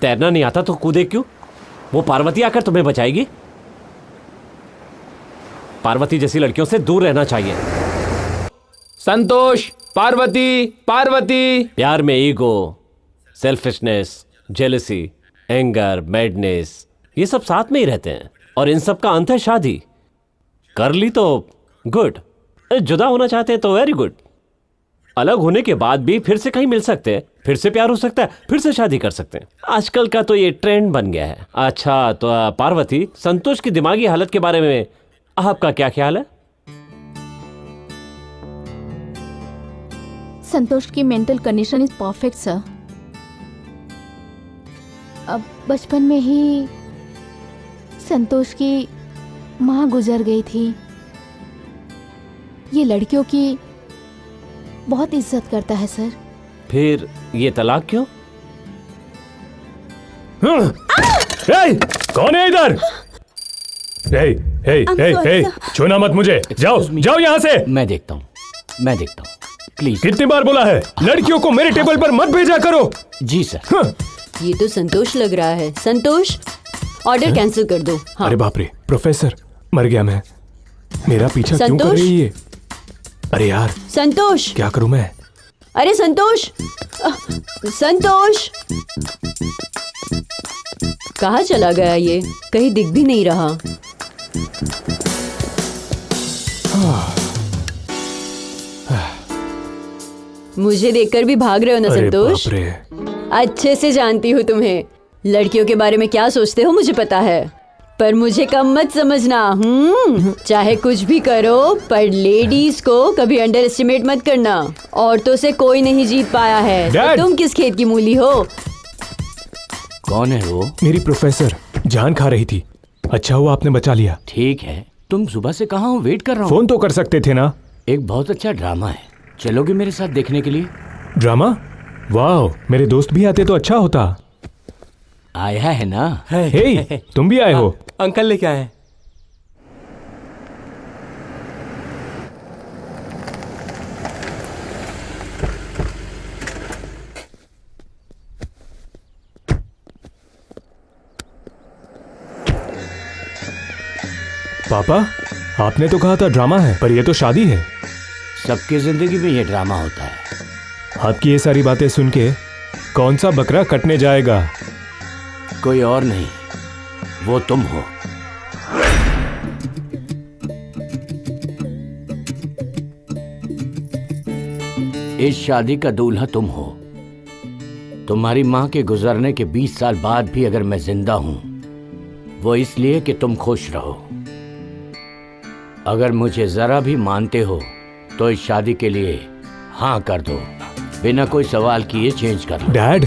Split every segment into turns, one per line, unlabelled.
तैरना नहीं आता तो कूदे क्यों? वो पार्वती आकर तुम्हें बचाएगी। पार्वती जैसी लड़कियों से दूर रहना चाहिए।
संतोष, पार्वती, पार्वती।
प्यार में ego, selfishness, jealousy, anger, madness, ये सब साथ में ही रहते हैं और इन सब का अंत है शादी। कर ली तो गुड, जुदा होना चाहते हैं तो वेरी गुड। अलग होने के बाद भी फिर से कहीं मिल सकते हैं, फिर से प्यार हो सकता है, फिर से शादी कर सकते हैं। आजकल का तो ये ट्रेंड बन गया है। अच्छा तो पार्वती, संतोष की दिमागी हालत के बारे में आपका क्या ख्याल है?
संतोष की mental condition is perfect sir. अब बचपन में ही संतोष की माँ गुजर गई थी। ये लड़कियों की बहुत इज्जत करता है सर।
फिर ये तलाक क्यों?
कौन है इधर? छूना मत मुझे। जाओ जाओ यहाँ से।
मैं देखता हूँ, मैं देखता हूँ, प्लीज।
कितनी बार बोला है लड़कियों को मेरे टेबल पर मत भेजा करो।
जी सर।
ये तो संतोष लग रहा है। संतोष, ऑर्डर कैंसिल कर दो। हाँ।
अरे बाप रे, प्रोफेसर मर गया मैं। मेरा पीछा क्यों कर रही है? अरे यार
संतोष,
क्या करूं मैं?
अरे संतोष, संतोष कहाँ चला गया ये? कहीं दिख भी नहीं रहा। मुझे देखकर भी भाग रहे हो ना संतोष?
बाप रे।
अच्छे से जानती हूँ तुम्हें। लड़कियों के बारे में क्या सोचते हो मुझे पता है, पर मुझे कम मत समझना। चाहे कुछ भी करो, पर लेडीज को कभी अंडर एस्टिमेट मत करना। औरतों से कोई नहीं जीत पाया है। तो तुम किस खेत की मूली हो?
कौन है वो?
मेरी प्रोफेसर जान खा रही थी। अच्छा हुआ आपने बचा लिया।
ठीक है, तुम सुबह से कहाँ हो? वेट कर रहा हूँ।
फोन तो कर सकते थे ना।
एक बहुत अच्छा ड्रामा है, चलोगे मेरे साथ देखने के लिए?
ड्रामा? वाह, मेरे दोस्त भी आते तो अच्छा होता।
आया है ना?
हे, तुम भी आए हो?
अंकल लेके आए हैं।
पापा, आपने तो कहा था ड्रामा है, पर ये तो शादी है।
सबकी जिंदगी में ये ड्रामा होता है।
आपकी ये सारी बातें सुन के कौन सा बकरा कटने जाएगा?
कोई और नहीं, वो तुम हो। इस शादी का दूल्हा तुम हो। तुम्हारी मां के गुजरने के 20 साल बाद भी अगर मैं जिंदा हूं, वो इसलिए कि तुम खुश रहो। अगर मुझे जरा भी मानते हो तो इस शादी के लिए हाँ कर दो, बिना कोई सवाल किए चेंज कर लो।
डैड।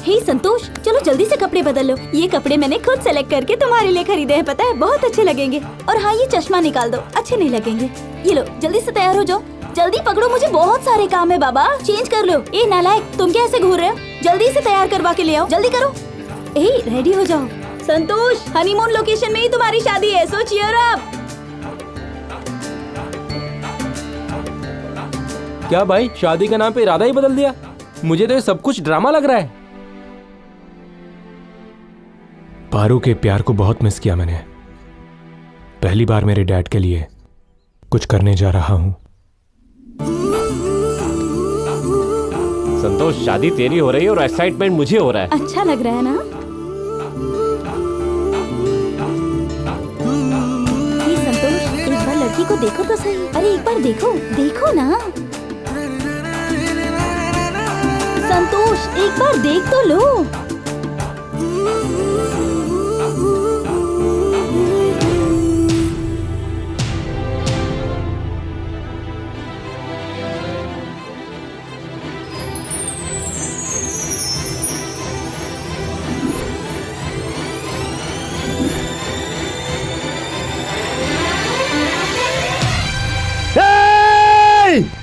हे संतोष, चलो जल्दी से कपड़े बदल लो। ये कपड़े मैंने खुद सेलेक्ट करके तुम्हारे लिए खरीदे हैं, पता है? बहुत अच्छे लगेंगे। और हाँ, ये चश्मा निकाल दो, अच्छे नहीं लगेंगे। ये लो, जल्दी से तैयार हो जाओ। जल्दी पकड़ो, मुझे बहुत सारे काम है बाबा। चेंज कर लो। ए नालायक, तुम क्या ऐसे घूर रहे हो? जल्दी से तैयार करवा के ले आओ, जल्दी करो। ए रेडी हो जाओ। संतोष, हनीमून लोकेशन में ही तुम्हारी शादी है, सो चियर अप।
क्या भाई, शादी का नाम पे इरादा ही बदल दिया? मुझे तो ये सब कुछ ड्रामा लग रहा है।
पारू के प्यार को बहुत मिस किया मैंने। पहली बार मेरे डैड के लिए कुछ करने जा रहा हूं।
संतोष, शादी तेरी हो रही है और एक्साइटमेंट मुझे हो रहा है।
अच्छा लग रहा है ना? ये संतोष, एक बार लड़की को देखो तो सही। अरे एक बार देखो, देखो ना। संतोष, एक बार देख तो लो।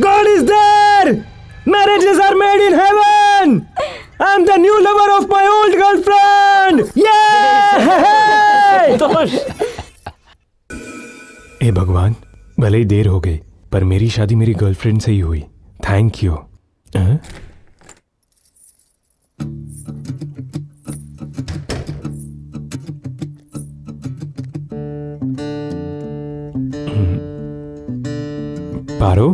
God is there! Marriages are made in heaven! I'm the new lover of my old girlfriend! Yeah! हे भगवान, भले ही देर हो गई, पर मेरी शादी मेरी गर्लफ्रेंड से ही हुई। Thank you. पारो,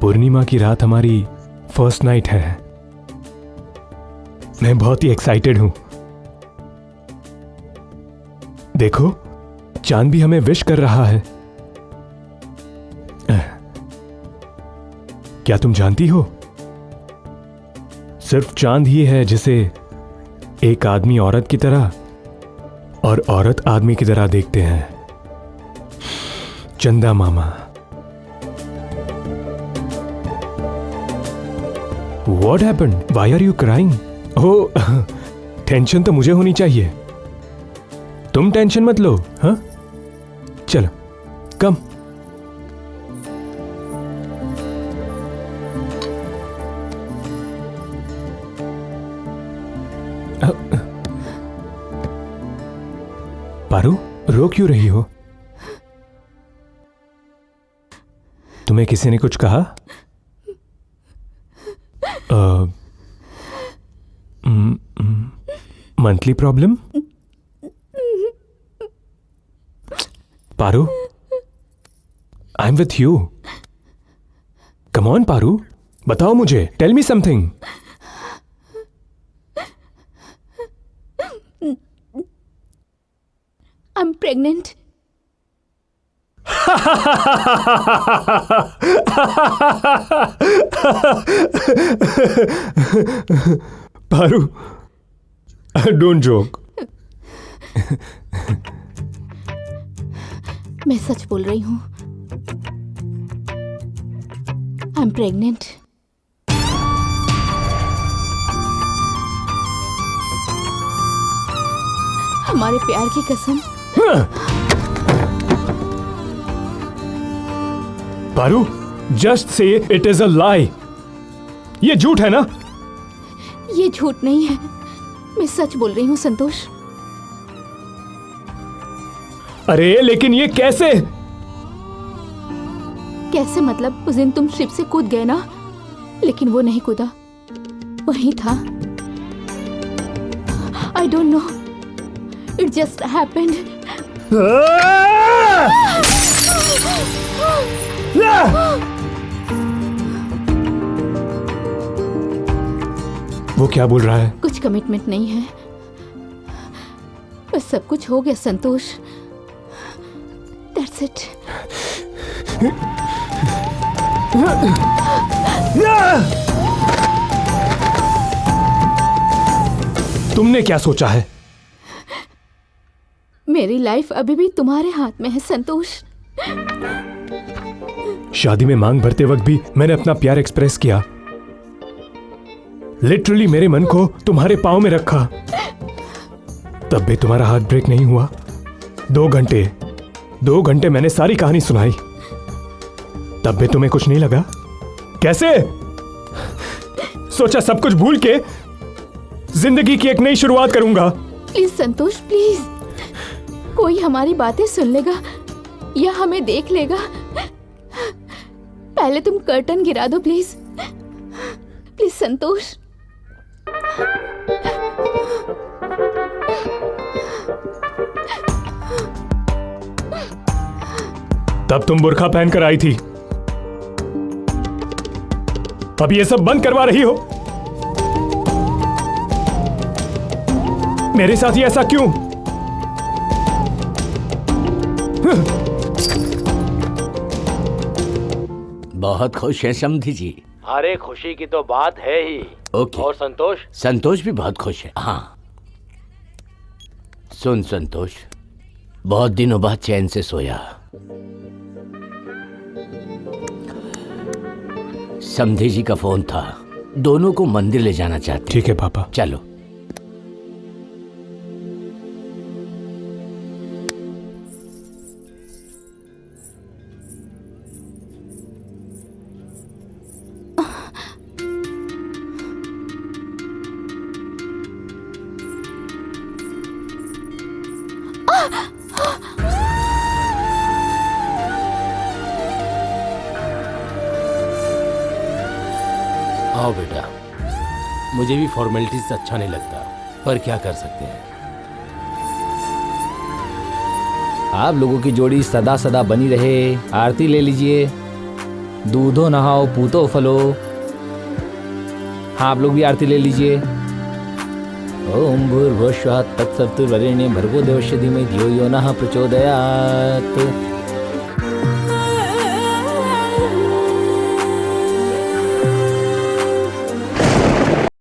पूर्णिमा की रात हमारी फर्स्ट नाइट है। मैं बहुत ही एक्साइटेड हूं। देखो, चांद भी हमें विश कर रहा है। क्या तुम जानती हो, सिर्फ चांद ही है जिसे एक आदमी औरत की तरह और औरत आदमी की तरह देखते हैं। चंदा मामा। What happened? Why are you crying? Oh, tension तो मुझे होनी चाहिए, तुम टेंशन मत लो। हाँ, चलो, कम। पारू, रो क्यों रही हो? तुम्हें किसी ने कुछ कहा? Monthly problem? Paru, I am with you. Come on Paru, बताओ मुझे, tell me something.
I'm pregnant.
Paru, don't joke.
मैं सच बोल रही हूँ। I'm pregnant. हमारे प्यार की कसम।
Paru, just say it is a lie. ये झूठ है ना?
ये झूठ नहीं है, मैं सच बोल रही हूँ संतोष।
अरे लेकिन ये कैसे?
कैसे मतलब? उस दिन तुम शिप से कूद गए ना, लेकिन वो नहीं कूदा, वहीं था। I don't know, it just happened.
वो क्या बोल रहा है?
कुछ कमिटमेंट नहीं है, बस सब कुछ हो गया संतोष। That's it.
तुमने क्या सोचा है?
मेरी लाइफ अभी भी तुम्हारे हाथ में है संतोष।
शादी में मांग भरते वक्त भी मैंने अपना प्यार एक्सप्रेस किया। लिटरली मेरे मन को तुम्हारे पांव में रखा, तब भी तुम्हारा हार्ट ब्रेक नहीं हुआ। 2 घंटे मैंने सारी कहानी सुनाई, तब भी तुम्हें कुछ नहीं लगा? कैसे? सोचा सब कुछ भूल के जिंदगी की एक नई शुरुआत करूंगा।
प्लीज संतोष, प्लीज, कोई हमारी बातें सुन लेगा या हमें देख लेगा। पहले तुम कर्टन गिरा दो प्लीज, प्लीज संतोष।
तब तुम बुर्का पहनकर आई थी, अब ये सब बंद करवा रही हो। मेरे साथ ही ऐसा क्यों?
बहुत खुश है समधी जी।
अरे खुशी की तो बात है ही।
ओके।
और संतोष?
संतोष भी बहुत खुश है। हाँ, सुन संतोष, बहुत दिनों बाद चैन से सोया। समधी जी का फोन था, दोनों को मंदिर ले जाना चाहते।
ठीक है पापा।
चलो।
आओ बेटा, मुझे भी फॉर्मेलिटीज अच्छा नहीं लगता, पर क्या कर सकते हैं।
आप लोगों की जोड़ी सदा सदा बनी रहे। आरती ले लीजिए। दूधो नहाओ पूतो फलो। हाँ, आप लोग भी आरती ले लीजिए। ओम भूर्भुवः स्वः तत्सवितुर्वरेण्यं भर्गो देवस्य धीमहि धियो यो नः प्रचोदयात्।